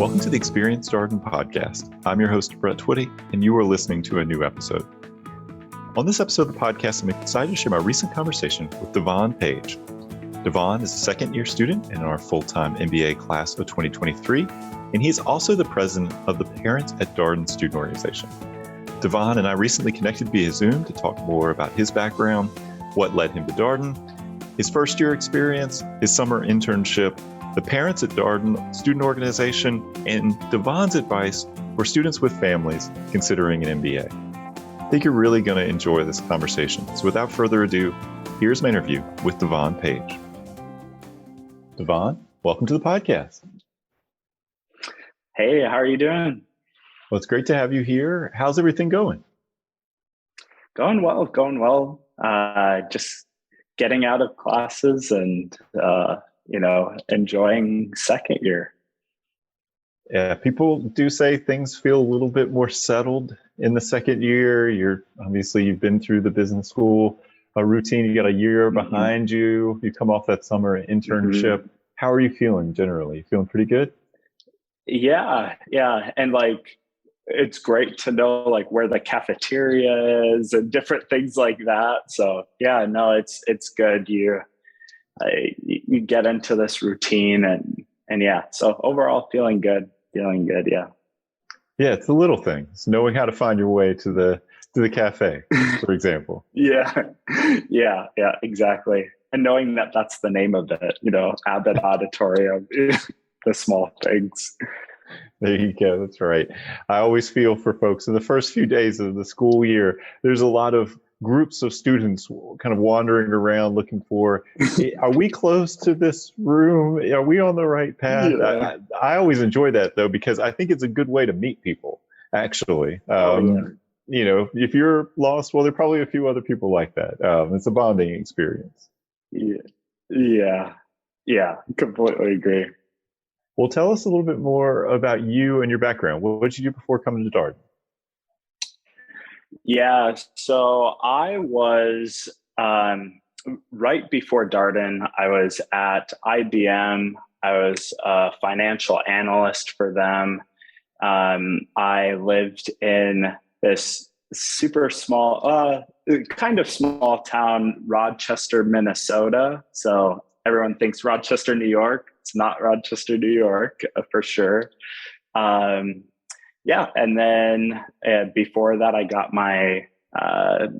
Welcome to the Experience Darden podcast. I'm your host, Brett Twitty, and you are listening to a new episode. On this episode of the podcast, I'm excited to share my recent conversation with Devon Page. Devon is a second-year student in our Full-Time MBA Class of 2023, and he is also the president of the Parents at Darden student organization. Devon and I recently connected via Zoom to talk more about his background, what led him to Darden, his first-year experience, his summer internship, the Parents at Darden student organization, and Devon's advice for students with families considering an MBA. I think you're really going to enjoy this conversation. So without further ado, here's my interview with Devon Page. Devon, welcome to the podcast. Hey, how are you doing? Well, it's great to have you here. How's everything going? Going well. Just getting out of classes and enjoying second year. Yeah, people do say things feel a little bit more settled in the second year. You've been through the business school routine. You got a year behind you. You come off that summer internship. Mm-hmm. How are you feeling generally? Feeling pretty good? Yeah. And it's great to know where the cafeteria is and different things like that. So yeah, no, it's good. You get into this routine and yeah, so overall feeling good. Yeah. Yeah. It's the little things, knowing how to find your way to the cafe, for example. Yeah, exactly. And knowing that that's the name of it, Abbott Auditorium, the small things. There you go. That's right. I always feel for folks in the first few days of the school year, there's a lot of groups of students kind of wandering around looking for, are we close to this room? Are we on the right path? Yeah. I always enjoy that, though, because I think it's a good way to meet people, actually. If you're lost, well, there are probably a few other people like that. It's a bonding experience. Yeah, completely agree. Well, tell us a little bit more about you and your background. What did you do before coming to Darden? Yeah, so I was, right before Darden, I was at IBM. I was a financial analyst for them. I lived in this super small, kind of small town, Rochester, Minnesota. So everyone thinks Rochester, New York. It's not Rochester, New York, for sure. And then before that, I got my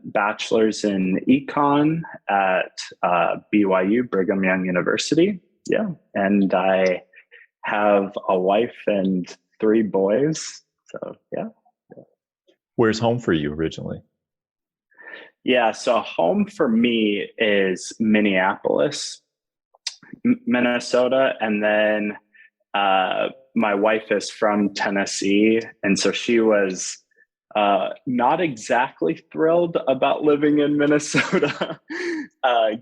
bachelor's in econ at BYU, Brigham Young University. Yeah, and I have a wife and 3 boys. So yeah. Where's home for you originally? Yeah, so home for me is Minneapolis, Minnesota, and then my wife is from Tennessee, and so she was not exactly thrilled about living in Minnesota,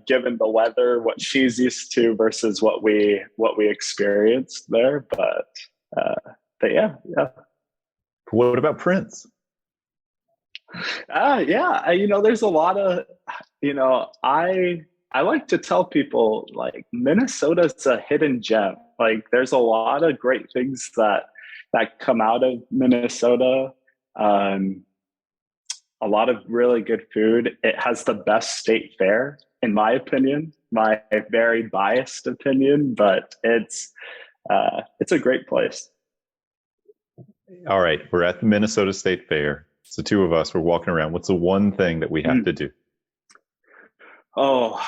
given the weather, what she's used to versus what we experienced there. But yeah. What about Prince? There's a lot of, I like to tell people Minnesota's a hidden gem. There's a lot of great things that come out of Minnesota. A lot of really good food. It has the best state fair, in my opinion, my very biased opinion, but it's a great place. All right. We're at the Minnesota State Fair. It's the two of us. We're walking around. What's the one thing that we have to do? Oh,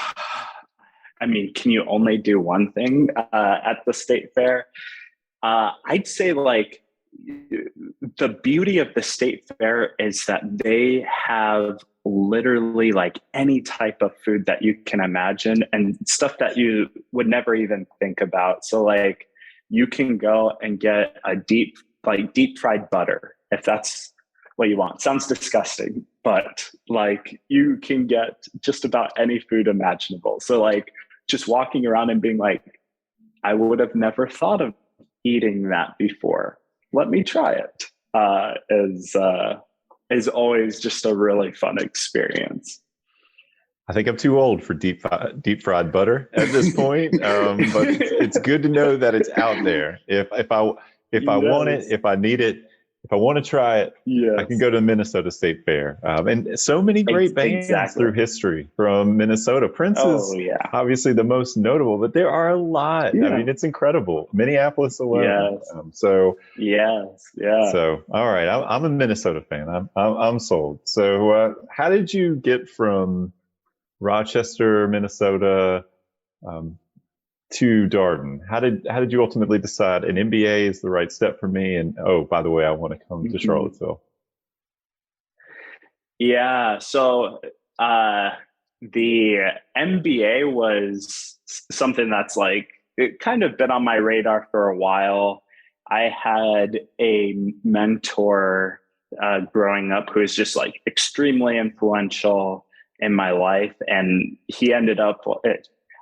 can you only do one thing at the state fair? I'd say the beauty of the state fair is that they have literally any type of food that you can imagine and stuff that you would never even think about. So you can go and get a deep fried butter if that's what you want. Sounds disgusting, but you can get just about any food imaginable. So just walking around and being I would have never thought of eating that before. Let me try it. Is always just a really fun experience. I think I'm too old for deep fried butter at this point, but it's good to know that it's out there. If if I want it, Yes. if I need it, if I want to try it, I can Yes. go to the Minnesota State Fair. And so many great bands Exactly. through history from Minnesota. Prince Oh is yeah. obviously the most notable, but there are a lot. I Yeah. mean, it's incredible. Minneapolis alone. Yes. So Yes. Yeah. all right, I'm a Minnesota fan. I'm sold. So how did you get from Rochester, Minnesota, um, to Darden? How did you ultimately decide an MBA is the right step for me? And oh, by the way, I want to come to Mhm. Charlottesville. Yeah. So the MBA was something that's like it kind of been on my radar for a while. I had a mentor growing up who was just like extremely influential in my life, and he ended up.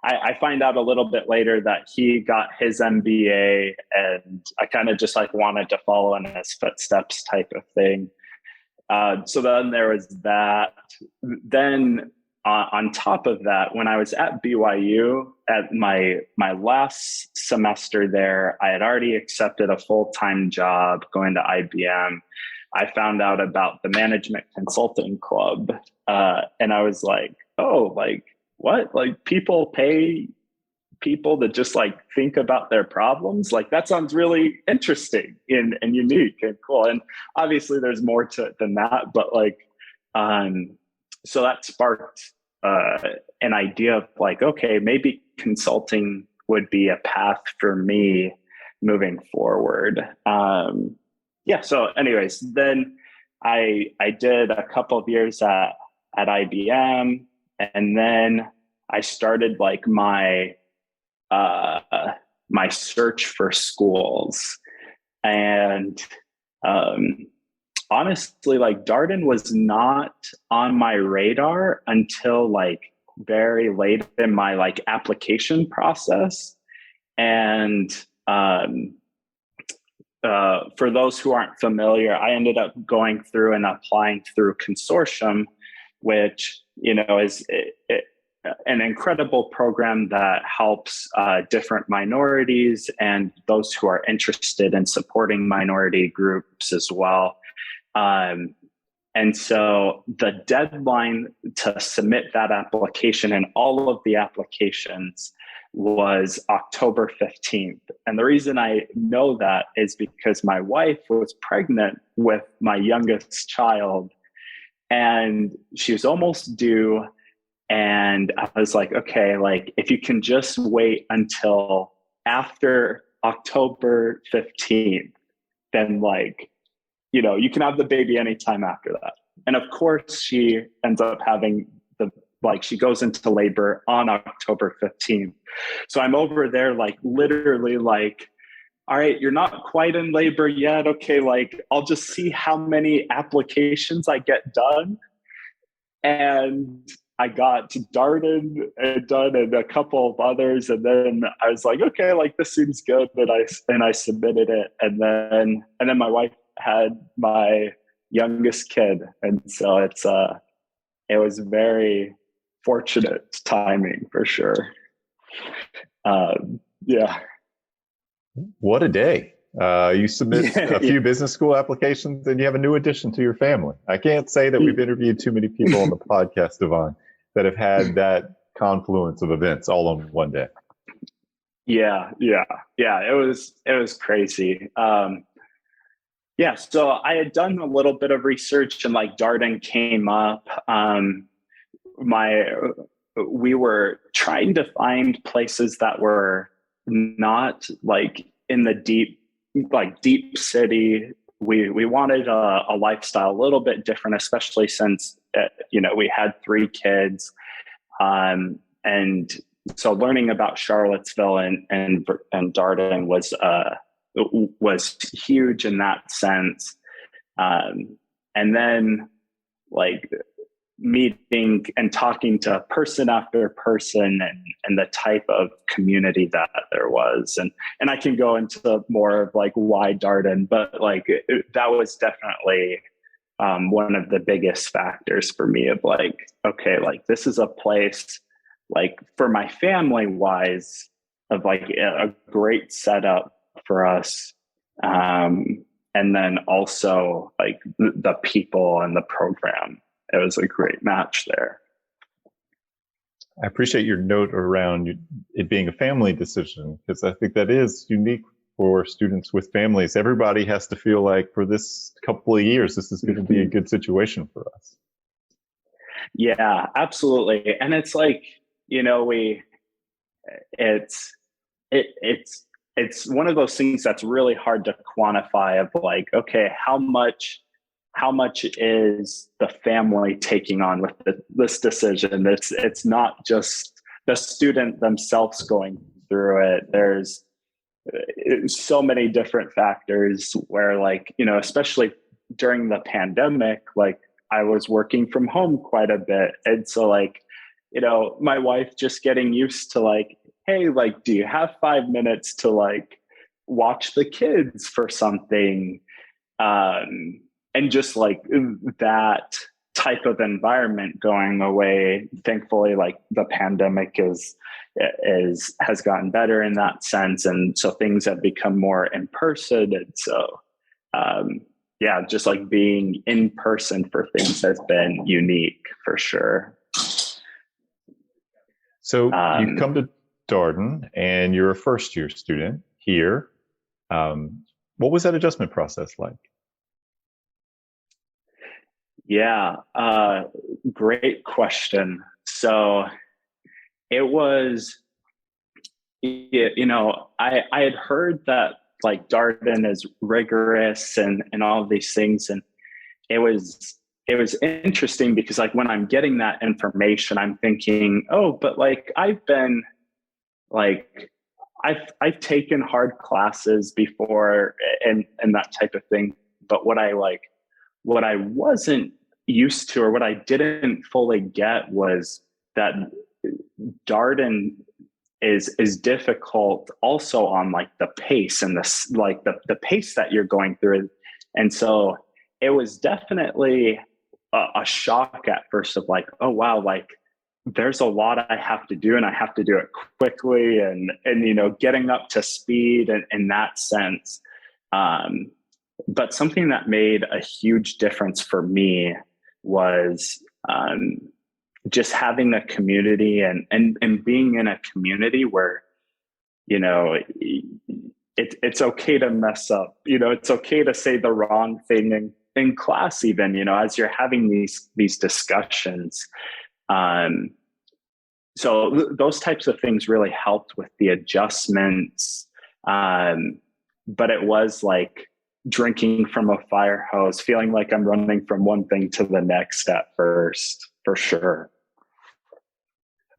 I find out a little bit later that he got his MBA, and I kind of just like wanted to follow in his footsteps, type of thing. So then there was that. Then on top of that, when I was at BYU at my last semester there, I had already accepted a full-time job going to IBM. I found out about the Management Consulting Club, and I was like, "Oh, like what? Like people pay people to just like think about their problems, like that sounds really interesting and unique and cool." And obviously there's more to it than that, but like um so that sparked an idea of like, okay, maybe consulting would be a path for me moving forward. Yeah, so anyways, then I did a couple of years at IBM, and then I started like uh, my search for schools. And um, honestly, like Darden was not on my radar until like very late in my like application process. And for those who aren't familiar, I ended up going through and applying through Consortium, which is an incredible program that helps different minorities and those who are interested in supporting minority groups as well. And so the deadline to submit that application and all of the applications was October 15th. And the reason I know that is because my wife was pregnant with my youngest child, and she was almost due. And I was like, okay, like if you can just wait until after October 15th, then like, you can have the baby anytime after that. And of course she ends up having she goes into labor on October 15th. So I'm over there, like literally like, all right, you're not quite in labor yet. Okay. Like I'll just see how many applications I get done. And I got to Darden and done and a couple of others. And then I was like, okay, like this seems good. And I submitted it. And then my wife had my youngest kid. And so it was very fortunate timing for sure. Yeah. What a day. You submit a few business school applications and you have a new addition to your family. I can't say that we've interviewed too many people on the podcast, Devon, that have had that confluence of events all on one day. Yeah. It was crazy. Yeah. So I had done a little bit of research and like Darden came up. We were trying to find places that were not like in the deep city. We wanted a lifestyle a little bit different, especially since we had 3 kids, and so learning about Charlottesville and Darden was huge in that sense. And then like meeting and talking to person after person and the type of community that there was. And I can go into more of like why Darden, but like that was definitely one of the biggest factors for me of like, okay, like this is a place like for my family wise of like a great setup for us And then also like the people and the program. It was a great match there. I appreciate your note around it being a family decision, because I think that is unique for students with families. Everybody has to feel like for this couple of years, this is going to be a good situation for us. Yeah, absolutely. And it's like, it's one of those things that's really hard to quantify of like, okay, how much is the family taking on with this decision? It's not just the student themselves going through it. There's so many different factors where like, especially during the pandemic, like I was working from home quite a bit. And so like, my wife just getting used to like, hey, like, do you have 5 minutes to like watch the kids for something? And just like that type of environment going away. Thankfully, like the pandemic has gotten better in that sense. And so things have become more in person. And so, yeah, just like being in person for things has been unique for sure. So you come to Darden and you're a first year student here. What was that adjustment process like? Yeah, great question. So it was, I had heard that like Darden is rigorous and all of these things. And it was interesting because like when I'm getting that information, I'm thinking, oh, but like I've been like, I've taken hard classes before and that type of thing. But what I wasn't used to or what I didn't fully get was that Darden is difficult also on like the pace and the pace that you're going through. And so it was definitely a shock at first of like, oh wow, like there's a lot I have to do and I have to do it quickly and getting up to speed and in that sense. But something that made a huge difference for me was just having a community and being in a community where, it's okay to mess up. It's okay to say the wrong thing in class, even, as you're having these discussions. So those types of things really helped with the adjustments. But it was like drinking from a fire hose, feeling like I'm running from one thing to the next at first, for sure.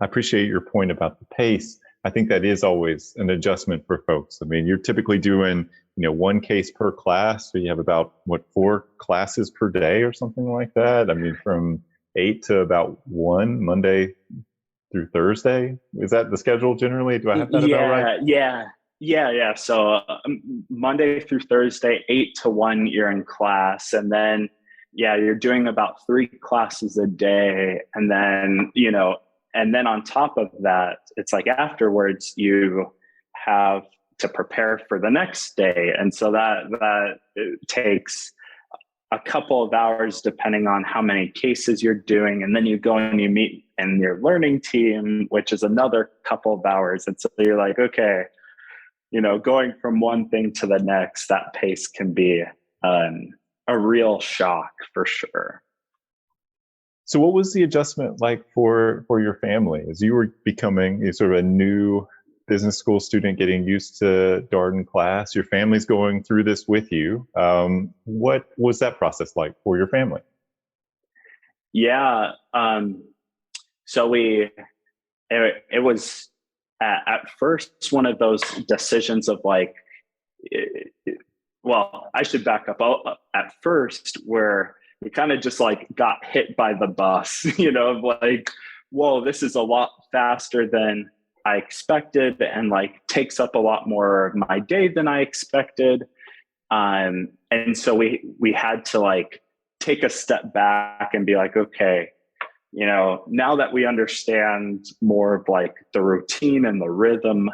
I appreciate your point about the pace. I think that is always an adjustment for folks. I mean, you're typically doing, one case per class. So you have about 4 classes per day or something like that. I mean, from 8 to about 1 Monday through Thursday. Is that the schedule generally? Do I have that about right? Yeah. So Monday through Thursday, 8 to 1, you're in class. And then, you're doing about 3 classes a day. And then, and then on top of that, it's like afterwards you have to prepare for the next day. And so that takes a couple of hours depending on how many cases you're doing. And then you go and you meet in your learning team, which is another couple of hours. And so you're like, okay, going from one thing to the next, that pace can be a real shock for sure. So what was the adjustment like for your family as you were becoming sort of a new business school student, getting used to Darden class? Your family's going through this with you. What was that process like for your family? Yeah. So it was at first one of those decisions of like, well, I should back up. At first, where we kind of just like got hit by the bus, of like, whoa, this is a lot faster than I expected and like takes up a lot more of my day than I expected. And so we had to like take a step back and be like, okay, now that we understand more of like the routine and the rhythm,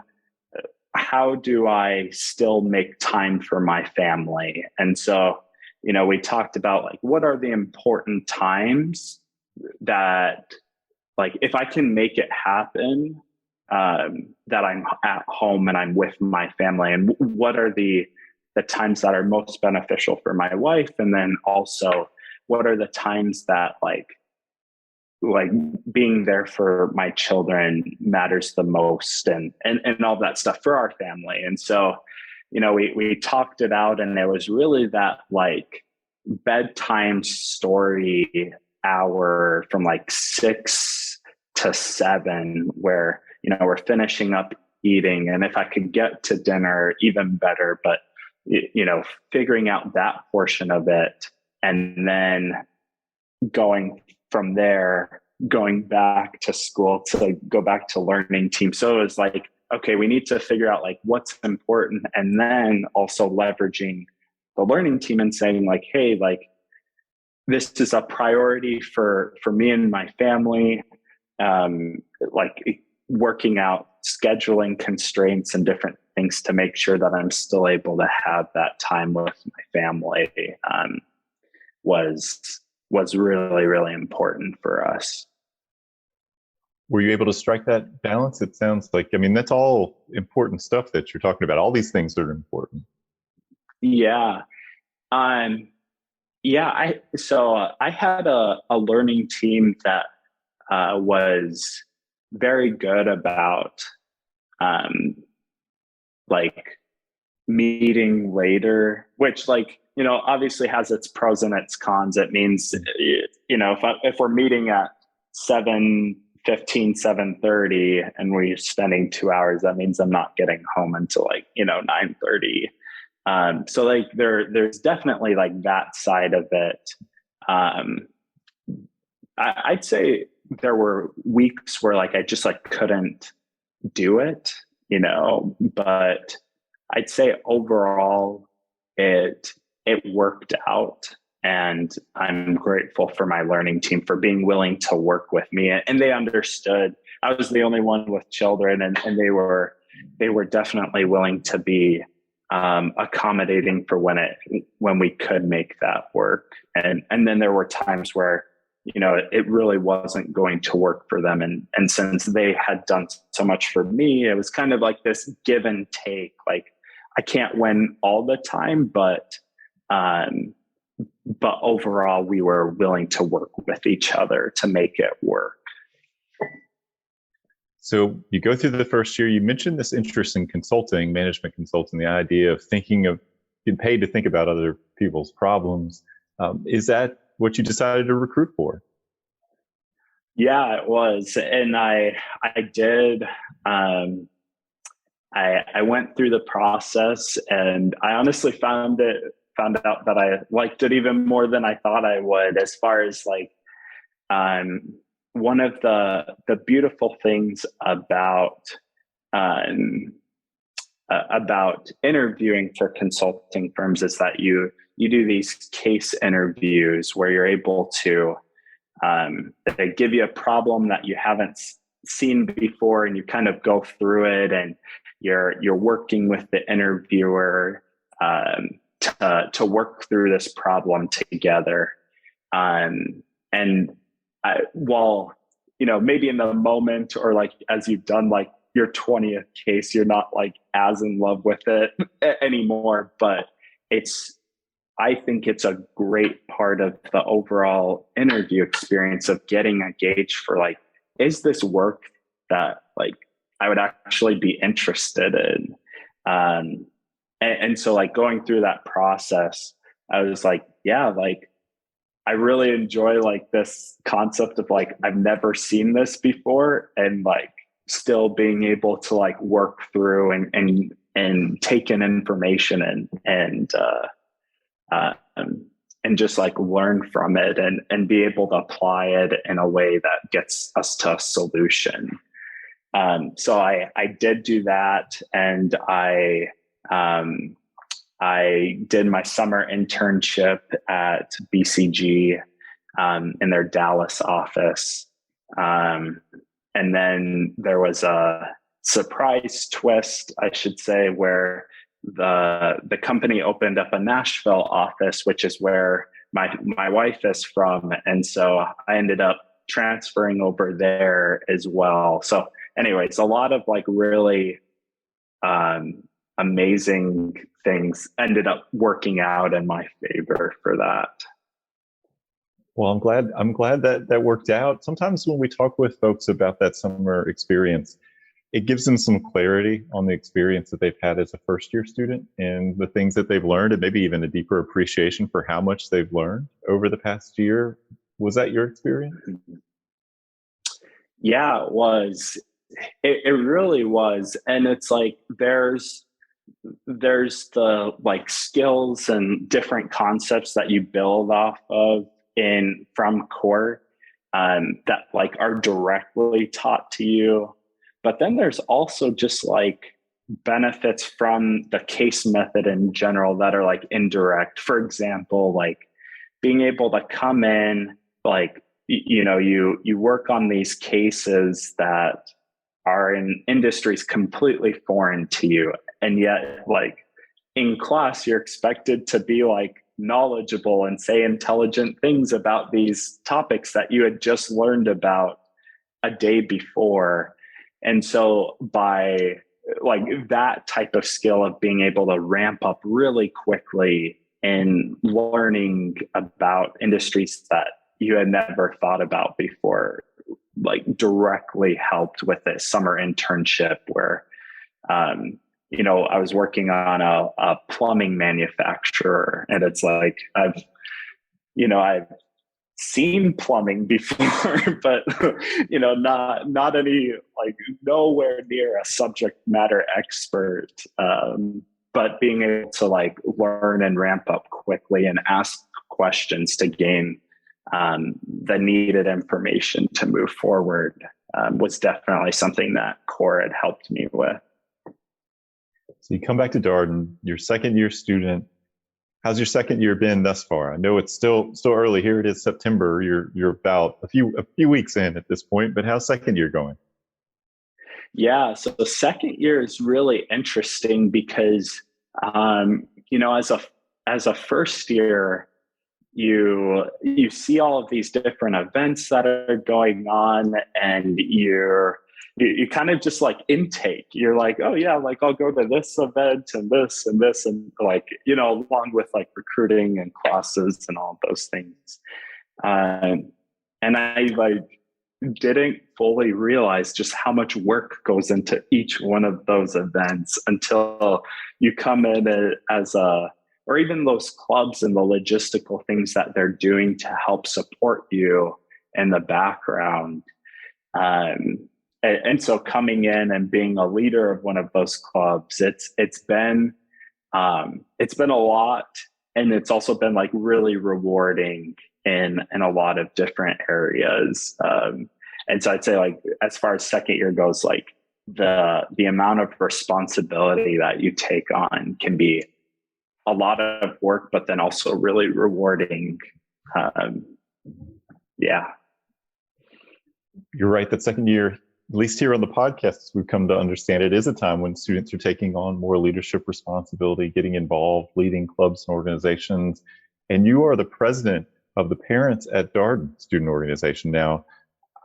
how do I still make time for my family? And so, we talked about like, what are the important times that, like, if I can make it happen, that I'm at home and I'm with my family, and what are the times that are most beneficial for my wife? And then also, what are the times that like being there for my children matters the most, and all that stuff for our family. And so, we talked it out, and there was really that like bedtime story hour from like 6 to 7 where, we're finishing up eating. And if I could get to dinner, even better, but, figuring out that portion of it, and then going from there, going back to school to go back to learning team. So it was like, okay, we need to figure out like what's important, and then also leveraging the learning team and saying like, hey, like this is a priority for me and my family. Like working out scheduling constraints and different things to make sure that I'm still able to have that time with my family was really, really important for us. Were you able to strike that balance? It sounds like, that's all important stuff that you're talking about. All these things are important. Yeah. I had a learning team that was very good about like meeting later, which like, obviously has its pros and its cons. It means, if we're meeting at 7:15, 7:30 and we're spending 2 hours, that means I'm not getting home until like, 9:30. So like there's definitely like that side of it. I'd say there were weeks where like I just like couldn't do it, but I'd say overall it worked out, and I'm grateful for my learning team for being willing to work with me, and they understood. I was the only one with children, and they were definitely willing to be accommodating for when we could make that work. And then there were times where, it really wasn't going to work for them. And since they had done so much for me, it was kind of like this give and take. Like I can't win all the time, but overall we were willing to work with each other to make it work. So you go through the first year, you mentioned this interest in consulting, management consulting, the idea of getting paid to think about other people's problems. Is that what you decided to recruit for? Yeah, it was. And I did, I went through the process, and I honestly found out that I liked it even more than I thought I would, as far as like, one of the beautiful things about interviewing for consulting firms is that you do these case interviews where you're able to they give you a problem that you haven't seen before, and you kind of go through it, and you're working with the interviewer to work through this problem together. While, maybe in the moment, or like as you've done like your 20th case, you're not like as in love with it anymore, but I think it's a great part of the overall interview experience of getting a gauge for like, is this work that like I would actually be interested in? And so like going through that process, I was like, yeah, like I really enjoy like this concept of like, I've never seen this before, and like still being able to like work through and take in information and just like learn from it and be able to apply it in a way that gets us to a solution. So I did do that, and I did my summer internship at BCG in their Dallas office. And then there was a surprise twist, I should say, where the company opened up a Nashville office, which is where my wife is from. And so I ended up transferring over there as well. So anyways, a lot of like really amazing things ended up working out in my favor for that. Well, I'm glad that that worked out. Sometimes when we talk with folks about that summer experience, it gives them some clarity on the experience that they've had as a first year student and the things that they've learned, and maybe even a deeper appreciation for how much they've learned over the past year. Was that your experience? Yeah, it was. It really was. And it's like there's the like skills and different concepts that you build off of from core that like are directly taught to you. But then there's also just like benefits from the case method in general that are like indirect. For example, like being able to come in, like, you work on these cases that are in industries completely foreign to you. And yet, like in class, you're expected to be like knowledgeable and say intelligent things about these topics that you had just learned about a day before. And so by like that type of skill of being able to ramp up really quickly and learning about industries that you had never thought about before, like directly helped with this summer internship where, I was working on a plumbing manufacturer, and it's like, I've seen plumbing before, but not any, like nowhere near a subject matter expert. But being able to like learn and ramp up quickly and ask questions to gain the needed information to move forward was definitely something that core had helped me with. So you come back to Darden, your second year student. How's your second year been thus far? I know it's still early. Here it is September. You're about a few weeks in at this point, but how's second year going? Yeah, so the second year is really interesting because as a first year, you see all of these different events that are going on, and you kind of just like intake. You're like, oh yeah, like I'll go to this event and this and this, and like, along with like recruiting and classes and all those things. And I like didn't fully realize just how much work goes into each one of those events until you come in or even those clubs and the logistical things that they're doing to help support you in the background. And so coming in and being a leader of one of those clubs, it's been a lot, and it's also been like really rewarding in a lot of different areas. And so I'd say, like, as far as second year goes, like the amount of responsibility that you take on can be a lot of work, but then also really rewarding. Yeah. You're right. That second year, at least here on the podcast, we've come to understand it is a time when students are taking on more leadership responsibility, getting involved, leading clubs and organizations. And you are the president of the Parents at Darden student organization. Now,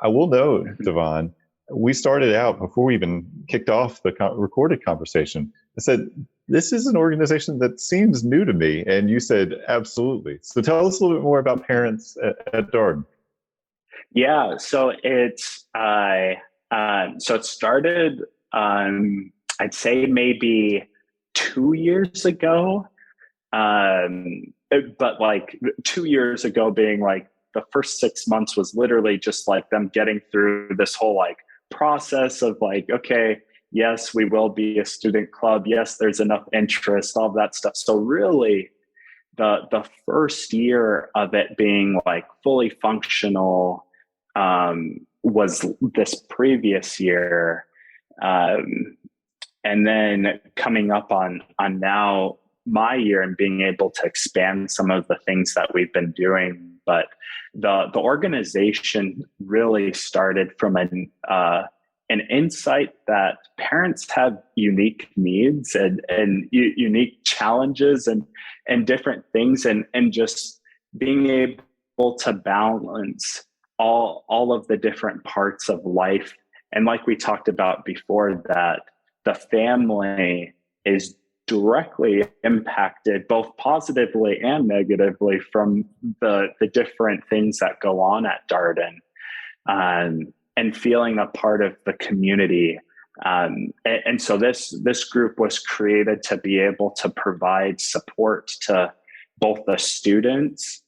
I will note, Devon, we started out before we even kicked off the recorded conversation. I said, this is an organization that seems new to me. And you said, absolutely. So tell us a little bit more about Parents at Darden. Yeah, so it started, I'd say maybe 2 years ago. But like 2 years ago being like the first 6 months was literally just like them getting through this whole like process of like, okay, yes, we will be a student club. Yes, there's enough interest, all of that stuff. So really the first year of it being like fully functional was this previous year. And then coming up on now my year and being able to expand some of the things that we've been doing. But the organization really started from an insight that parents have unique needs and unique challenges and different things, and just being able to balance all of the different parts of life. And like we talked about before, that the family is directly impacted both positively and negatively from the different things that go on at Darden, and feeling a part of the community. And so this group was created to be able to provide support to both the students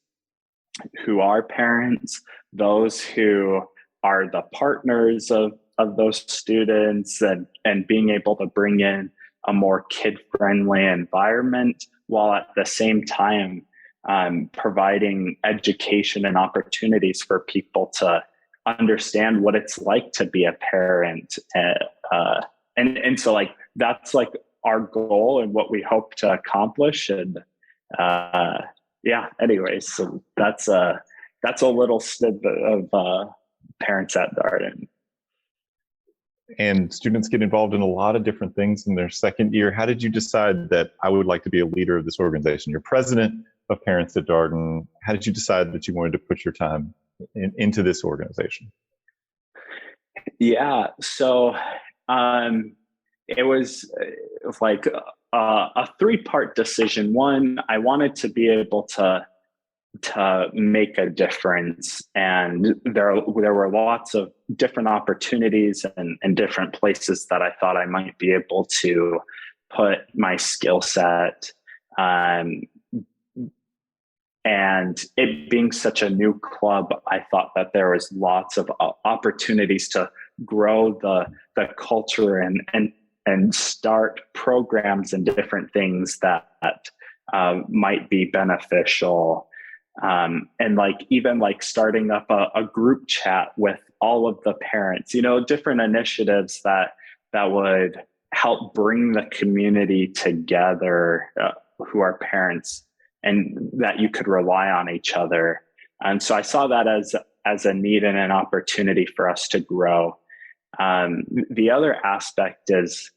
who are parents, those who are the partners of those students, and being able to bring in a more kid-friendly environment, while at the same time providing education and opportunities for people to understand what it's like to be a parent. And so like, that's like our goal and what we hope to accomplish. And anyways, so that's a little snippet of parents at Darden. And students get involved in a lot of different things in their second year. How did you decide that I would like to be a leader of this organization? You're president of Parents at Darden. How did you decide that you wanted to put your time into this organization? Yeah, so it was like a three-part decision. One, I wanted to be able to make a difference, and there were lots of different opportunities and different places that I thought I might be able to put my skill set. And it being such a new club, I thought that there was lots of opportunities to grow the culture and start programs and different things that might be beneficial. And like, even like starting up a group chat with all of the parents, different initiatives that would help bring the community together, who are parents, and that you could rely on each other. And so I saw that as a need and an opportunity for us to grow. The other aspect is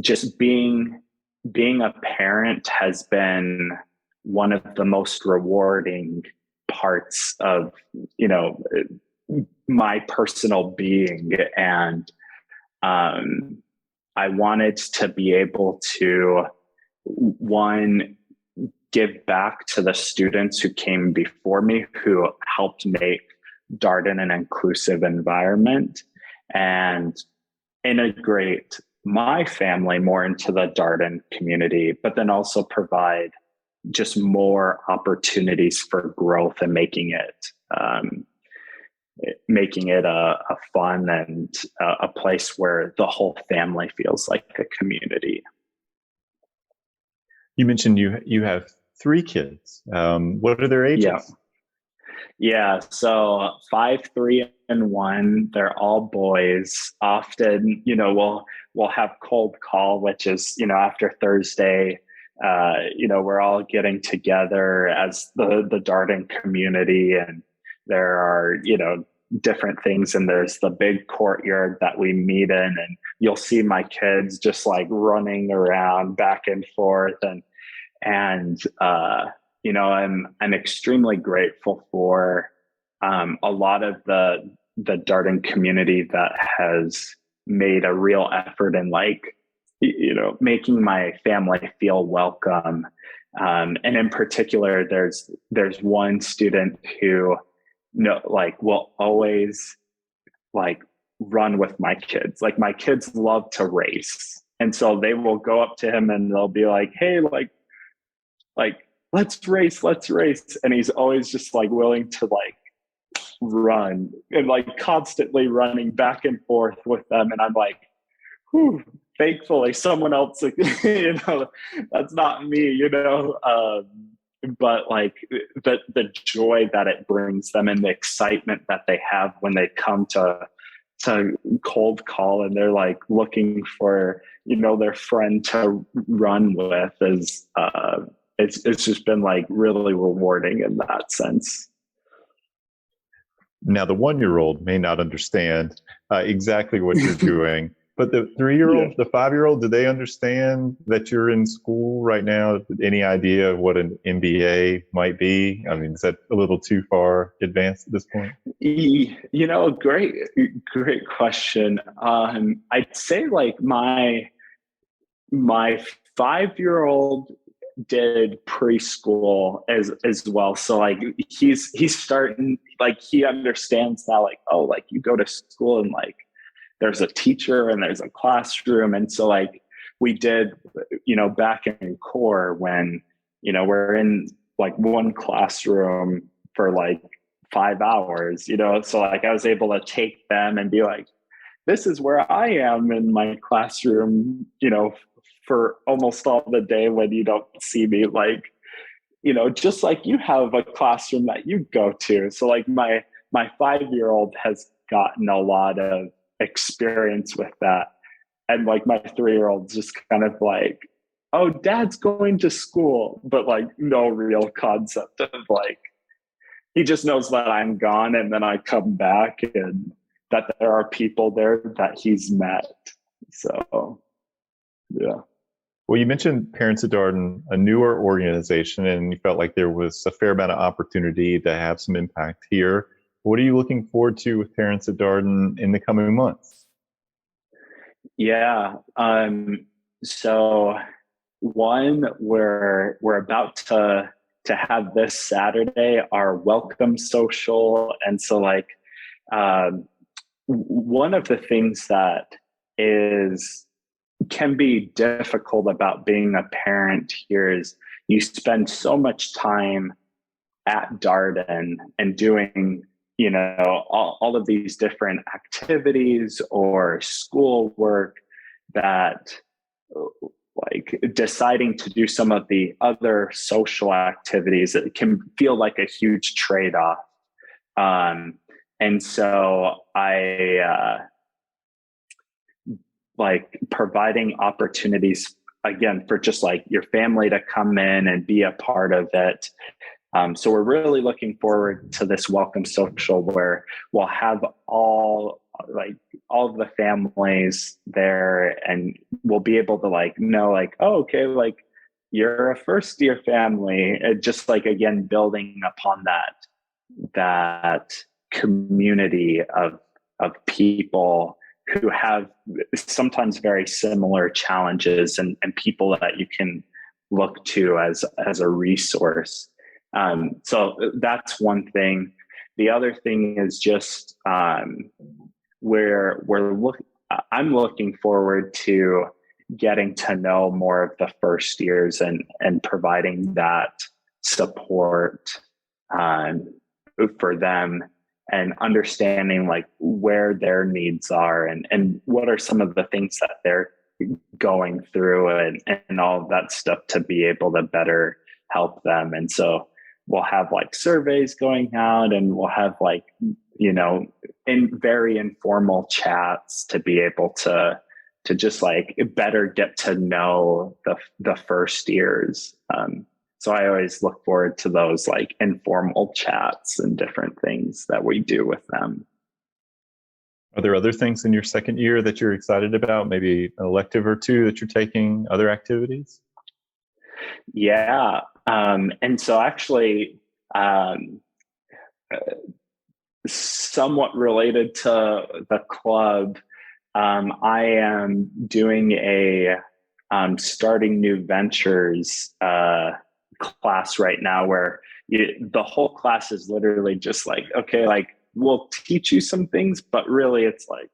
just being a parent has been one of the most rewarding parts of, my personal being. And I wanted to be able to, one, give back to the students who came before me, who helped make Darden an inclusive environment, and integrate my family more into the Darden community, but then also provide just more opportunities for growth and making it a fun and a place where the whole family feels like a community. You mentioned you have 3 kids. What are their ages? Yeah. So 5, 3, and 1. They're all boys. Often, we'll have cold call, which is, after Thursday. We're all getting together as the Darden community, and there are, different things. And there's the big courtyard that we meet in, and you'll see my kids just like running around back and forth. And I'm extremely grateful for a lot of the Darden community that has made a real effort in making my family feel welcome. And in particular, there's one student who will always run with my kids. Like, my kids love to race. And so they will go up to him and they'll be like, hey, let's race. And he's always just willing to run and constantly running back and forth with them. And I'm like, whew, thankfully someone else, that's not me, but the joy that it brings them, and the excitement that they have when they come to cold call, and they're looking for, their friend to run with, is it's just been really rewarding in that sense. Now, the 1-year-old may not understand exactly what you're doing, but the 3-year-old, the 5-year-old, do they understand that you're in school right now? Any idea of what an MBA might be? I mean, is that a little too far advanced at this point? Great question. I'd say like my 5-year-old did preschool as well. So like he's starting, like he understands now, like, oh, like you go to school and like there's a teacher and there's a classroom. And so like we did, back in core when, we're in like one classroom for like 5 hours, so like I was able to take them and be like, this is where I am in my classroom, for almost all the day when you don't see me, like, just like you have a classroom that you go to. So like my 5-year-old has gotten a lot of experience with that. And like my 3-year-old's just kind of like, oh, dad's going to school, but like no real concept of like, he just knows that I'm gone and then I come back and that there are people there that he's met. So, yeah. Well, you mentioned Parents at Darden, a newer organization, and you felt like there was a fair amount of opportunity to have some impact here. What are you looking forward to with Parents at Darden in the coming months? Yeah. So one, we're about to have this Saturday our welcome social, and so like one of the things that can be difficult about being a parent here is you spend so much time at Darden and doing, all of these different activities or schoolwork that like deciding to do some of the other social activities, it can feel like a huge trade-off. And so I like providing opportunities again for just like your family to come in and be a part of it. So we're really looking forward to this welcome social where we'll have all of the families there, and we'll be able to like know like, oh, okay, like you're a first year family, and just like again building upon that community of people who have sometimes very similar challenges and people that you can look to as a resource. So that's one thing. The other thing is just I'm looking forward to getting to know more of the first years and providing that support for them, and understanding like where their needs are and what are some of the things that they're going through and all of that stuff to be able to better help them. And so we'll have like surveys going out, and we'll have like, in very informal chats to be able to just like better get to know the first years. So I always look forward to those like informal chats and different things that we do with them. Are there other things in your second year that you're excited about? Maybe an elective or two that you're taking, other activities? Yeah. And so actually, somewhat related to the club, I am doing a starting new ventures class right now where the whole class is literally just like, okay, like we'll teach you some things, but really it's like,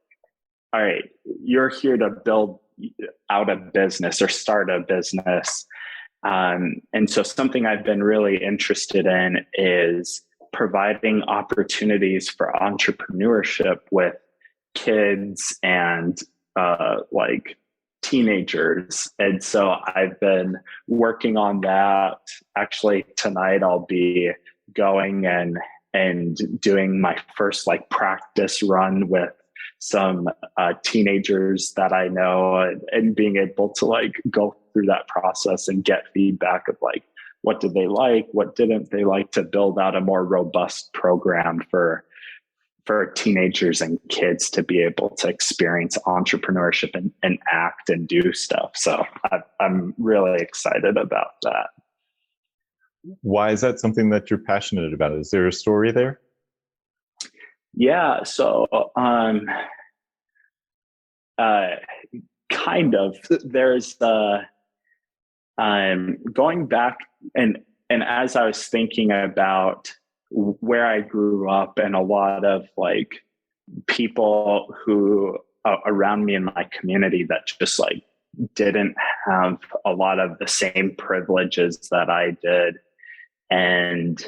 all right, you're here to build out a business or start a business. And so something I've been really interested in is providing opportunities for entrepreneurship with kids and like teenagers. And so I've been working on that. Actually, tonight I'll be going and doing my first like practice run with some teenagers that I know, and being able to like go through that process and get feedback of like, what did they like? What didn't they like, to build out a more robust program for for teenagers and kids to be able to experience entrepreneurship and act and do stuff. So I'm really excited about that. Why is that something that you're passionate about? Is there a story there? Yeah. So, kind of, there's going back and as I was thinking about where I grew up and a lot of like people who around me in my community that just like didn't have a lot of the same privileges that I did. And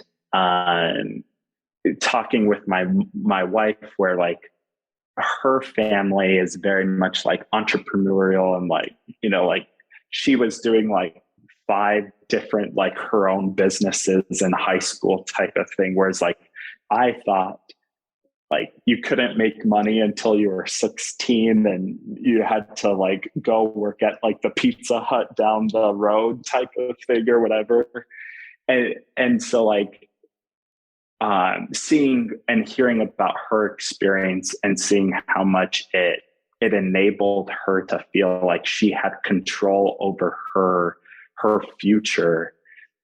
talking with my wife, where like her family is very much like entrepreneurial and like, you know, like she was doing like 5 different like her own businesses in high school type of thing. Whereas like I thought like you couldn't make money until you were 16 and you had to like go work at like the Pizza Hut down the road type of thing or whatever. And so like seeing and hearing about her experience and seeing how much it enabled her to feel like she had control over her future,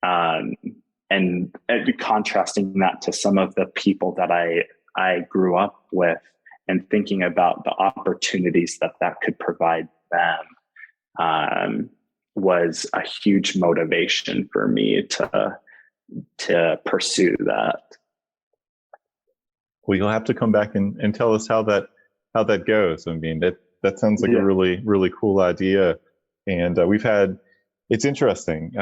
and contrasting that to some of the people that I grew up with and thinking about the opportunities that could provide them, was a huge motivation for me to pursue that. Well, you'll have to come back and tell us how that goes. I mean, that sounds like a really, really cool idea. And it's interesting.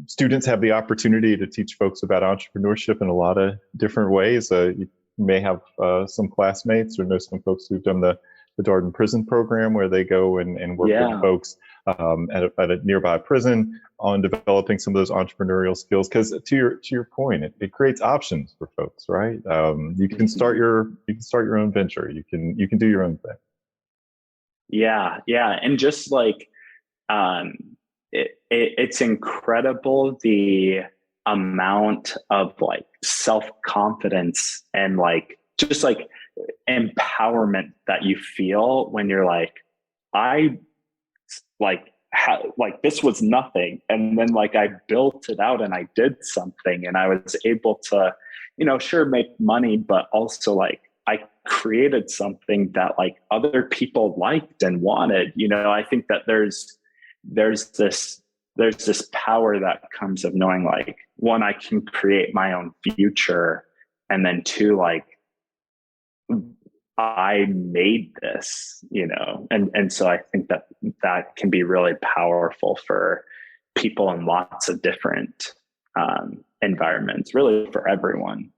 Students have the opportunity to teach folks about entrepreneurship in a lot of different ways. You may have some classmates or know some folks who've done the Darden prison program, where they go and work with folks at a nearby prison on developing some of those entrepreneurial skills. Because to your point, it creates options for folks, right? You can start your own venture. You can do your own thing. Yeah, and just like it's incredible the amount of like self-confidence and like just like empowerment that you feel when you're like, I like this was nothing, and then like I built it out and I did something and I was able to, you know, sure, make money, but also like I created something that like other people liked and wanted. You know, I think that there's this power that comes of knowing like, one, I can create my own future, and then 2, like I made this, you know, and so I think that can be really powerful for people in lots of different environments, really for everyone.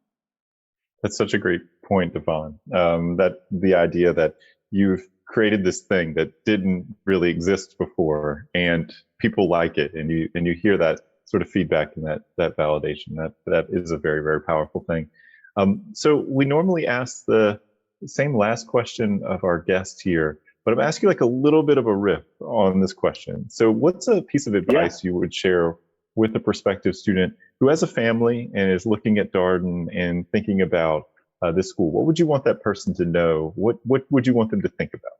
That's such a great point, Devon. That the idea that you've created this thing that didn't really exist before, and people like it, and you hear that sort of feedback and that validation. That is a very, very powerful thing. So we normally ask the same last question of our guest here, but I'm asking like a little bit of a riff on this question. So what's a piece of advice you would share with a prospective student who has a family and is looking at Darden and thinking about this school? What would you want that person to know? What would you want them to think about?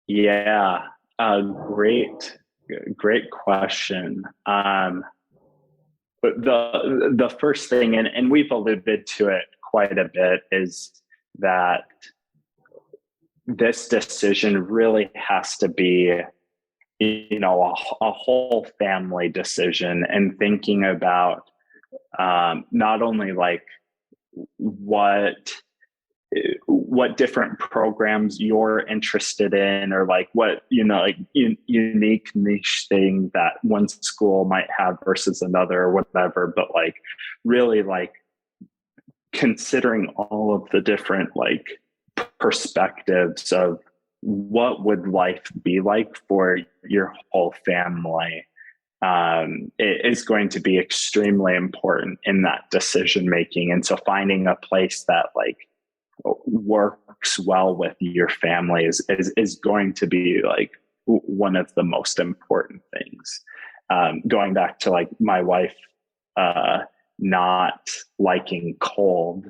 Yeah, great question. But the first thing, and we've alluded to it quite a bit, is that this decision really has to be, you know, a whole family decision, and thinking about not only like what different programs you're interested in, or like what, you know, like unique niche thing that one school might have versus another or whatever, but like really like considering all of the different like perspectives of what would life be like for your whole family, it is going to be extremely important in that decision making. And so finding a place that like works well with your family is going to be like one of the most important things. Going back to like my wife not liking cold,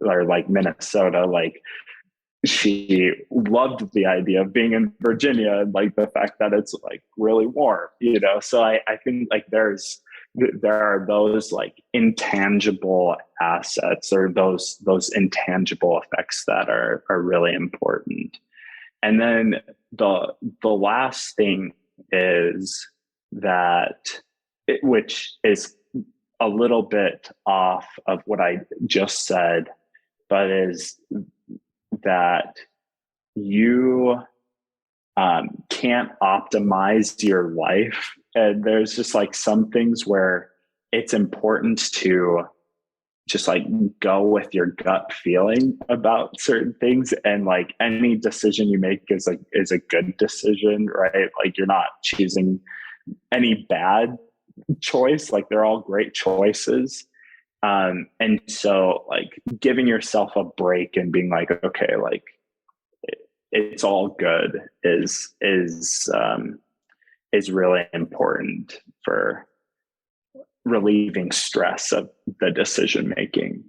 or like Minnesota, like she loved the idea of being in Virginia and like the fact that it's like really warm, So I think like there are those like intangible assets or those intangible effects that are really important. And then the last thing is that which is a little bit off of what I just said, but is that you can't optimize your life. And there's just like some things where it's important to just like go with your gut feeling about certain things. And like any decision you make is a good decision, right? Like you're not choosing any bad choice. Like they're all great choices. And so like giving yourself a break and being like, okay, like it's all good is really important for relieving stress of the decision making.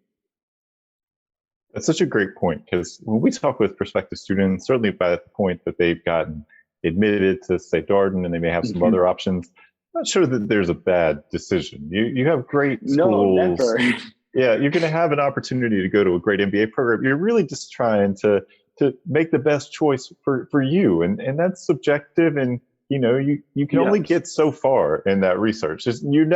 That's such a great point, because when we talk with prospective students, certainly by the point that they've gotten admitted to, say, Darden, and they may have some other options, I'm not sure that there's a bad decision. You have great schools. No, never. Yeah, you're going to have an opportunity to go to a great MBA program. You're really just trying to make the best choice for you, and that's subjective, and you can only get so far in that research. You're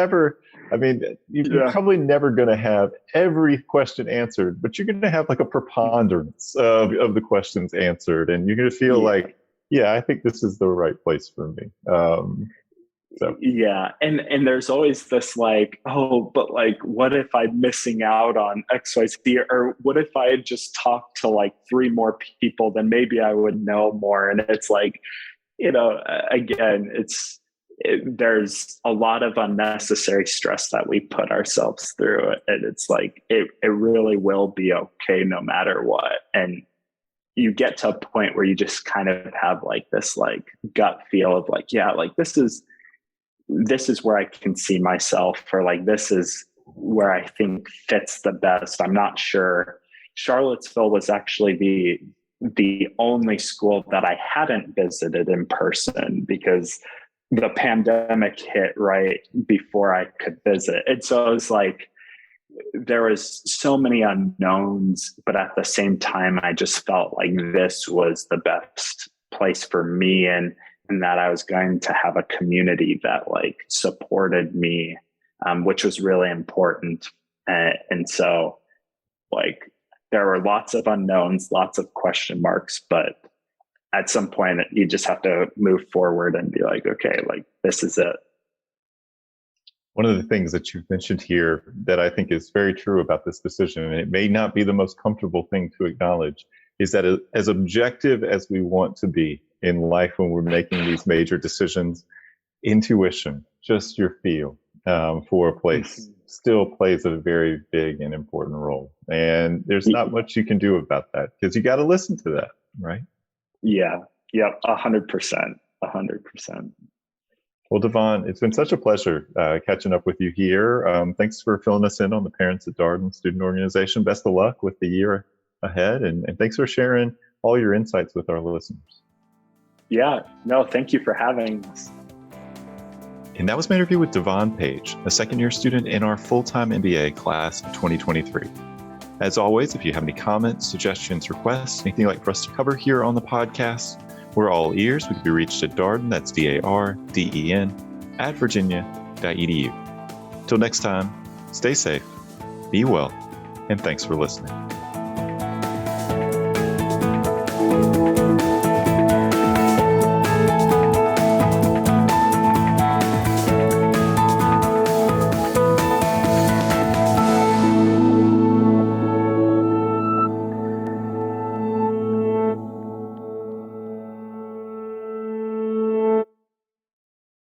probably never going to have every question answered, but you're going to have like a preponderance of the questions answered, and you're going to feel like, yeah, I think this is the right place for me. Yeah. And there's always this like, oh, but like, what if I'm missing out on X, Y, Z? Or what if I had just talked to like 3 more people, then maybe I would know more. And it's like, again, there's a lot of unnecessary stress that we put ourselves through. And it's like, it really will be okay no matter what. And you get to a point where you just kind of have like this like gut feel of like, yeah, like this is where I can see myself, or like, this is where I think fits the best. I'm not sure. Charlottesville was actually the only school that I hadn't visited in person because the pandemic hit right before I could visit. And so it was like, there was so many unknowns, but at the same time, I just felt like this was the best place for me, and that I was going to have a community that like supported me, which was really important. And so like there were lots of unknowns, lots of question marks, but at some point you just have to move forward and be like, okay, like this is it. One of the things that you've mentioned here that I think is very true about this decision, and it may not be the most comfortable thing to acknowledge, is that as objective as we want to be in life when we're making these major decisions, intuition, just your feel for a place, still plays a very big and important role. And there's not much you can do about that because you got to listen to that, right? Yeah. Yep. 100%. 100%. Well, Devon, it's been such a pleasure catching up with you here. Thanks for filling us in on the Parents at Darden Student Organization. Best of luck with the year ahead. And thanks for sharing all your insights with our listeners. Yeah, no, thank you for having us. And that was my interview with Devon Page, a second-year student in our Full-Time MBA Class of 2023. As always, if you have any comments, suggestions, requests, anything you'd like for us to cover here on the podcast, we're all ears. We can be reached at Darden, that's DARDEN, @virginia.edu. Till next time, stay safe, be well, and thanks for listening.